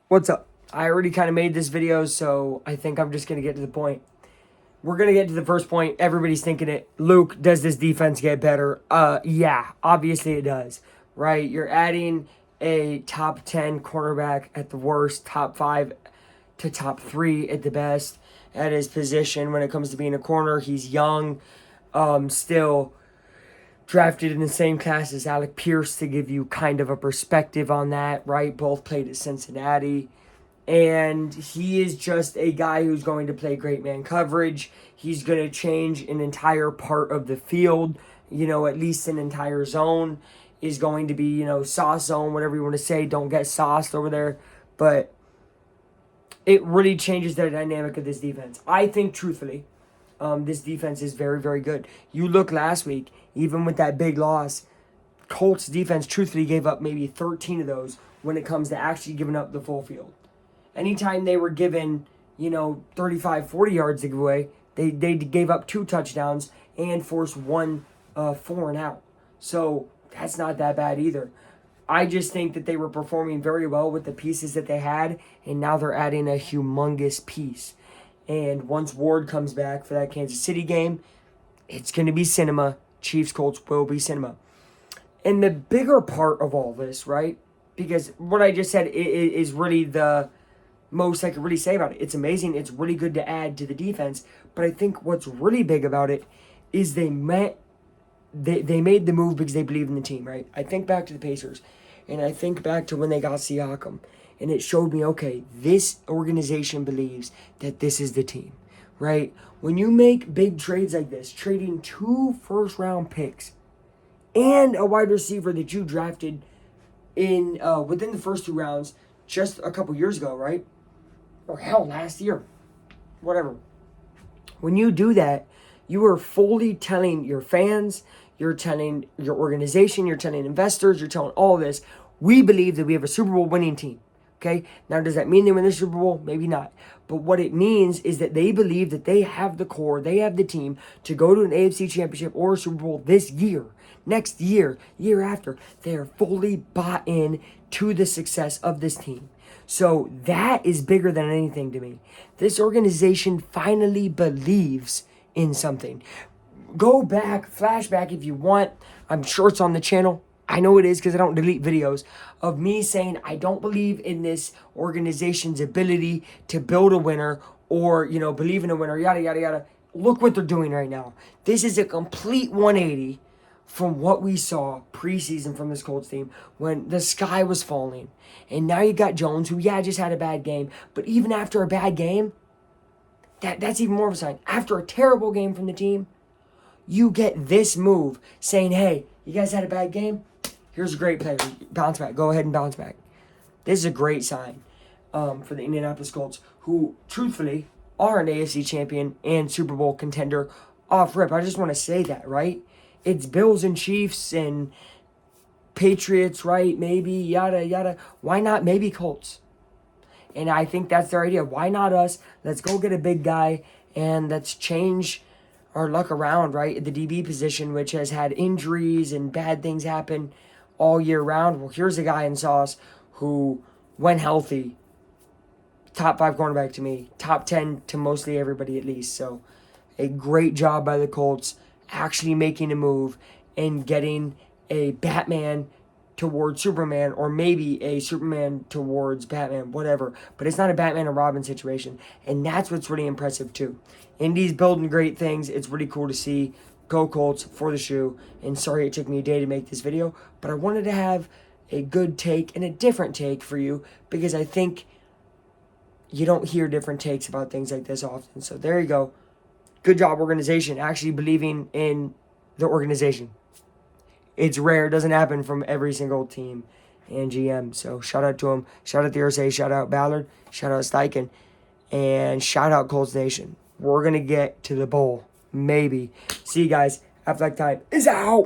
What's up? I already kind of made this video, so I think I'm just going to get to the point. We're going to get to the first point. Everybody's thinking it. Luke, does this defense get better? Yeah, obviously it does, right? You're adding a top 10 cornerback at the worst, top 5 to top 3 at the best at his position when it comes to being a corner. He's young, still drafted in the same class as Alec Pierce to give you kind of a perspective on that, right? Both played at Cincinnati. And he is just a guy who's going to play great man coverage. He's going to change an entire part of the field, at least an entire zone is going to be, sauce zone, whatever you want to say. Don't get sauced over there. But it really changes the dynamic of this defense. I think, truthfully, this defense is very, very good. You look last week, even with that big loss, Colts defense truthfully gave up maybe 13 of those when it comes to actually giving up the full field. Anytime they were given, 35, 40 yards to give away, they gave up 2 touchdowns and forced 1 4 and out. So that's not that bad either. I just think that they were performing very well with the pieces that they had, and now they're adding a humongous piece. And once Ward comes back for that Kansas City game, it's going to be cinema. Chiefs-Colts will be cinema. And the bigger part of all this, right, because what I just said is really the most I could really say about it. It's amazing. It's really good to add to the defense. But I think what's really big about it is they made the move because they believe in the team, right? I think back to the Pacers, and I think back to when they got Siakam, and it showed me, okay, this organization believes that this is the team, right? When you make big trades like this, trading 2 first-round picks and a wide receiver that you drafted in within the first 2 rounds just a couple years ago, right? Or hell, last year, whatever. When you do that, you are fully telling your fans, you're telling your organization, you're telling investors, you're telling all this, we believe that we have a Super Bowl winning team. Okay? Now, does that mean they win the Super Bowl? Maybe not. But what it means is that they believe that they have the core, they have the team to go to an AFC Championship or a Super Bowl this year, next year, year after. They are fully bought in to the success of this team. So that is bigger than anything to me. This organization finally believes in something. Go back, flashback if you want. I'm sure it's on the channel. I know it is because I don't delete videos of me saying I don't believe in this organization's ability to build a winner or, believe in a winner, yada, yada, yada. Look what they're doing right now. This is a complete 180 from what we saw preseason from this Colts team when the sky was falling. And now you got Jones, who, just had a bad game. But even after a bad game, that's even more of a sign. After a terrible game from the team, you get this move saying, hey, you guys had a bad game? Here's a great player. Bounce back. Go ahead and bounce back. This is a great sign for the Indianapolis Colts, who, truthfully, are an AFC champion and Super Bowl contender off rip. I just want to say that, right? It's Bills and Chiefs and Patriots, right? Maybe, yada, yada. Why not maybe Colts? And I think that's their idea. Why not us? Let's go get a big guy and let's change our luck around, right? At the DB position, which has had injuries and bad things happen all year round. Well, here's a guy in sauce who, when healthy, top 5 cornerback to me. Top 10 to mostly everybody at least. So a great job by the Colts actually making a move and getting a Batman towards Superman, or maybe a Superman towards Batman, whatever. But it's not a Batman and Robin situation. And that's what's really impressive too. Indy's building great things. It's really cool to see. Go Colts for the shoe. And sorry it took me a day to make this video, but I wanted to have a good take and a different take for you because I think you don't hear different takes about things like this often. So there you go. Good job, organization, actually believing in the organization. It's rare. It doesn't happen from every single team and GM. So shout out to him. Shout out to RSA. Shout out Ballard. Shout out Steichen. And shout out Colts Nation. We're going to get to the bowl. Maybe. See you guys. Half-Life Time is out.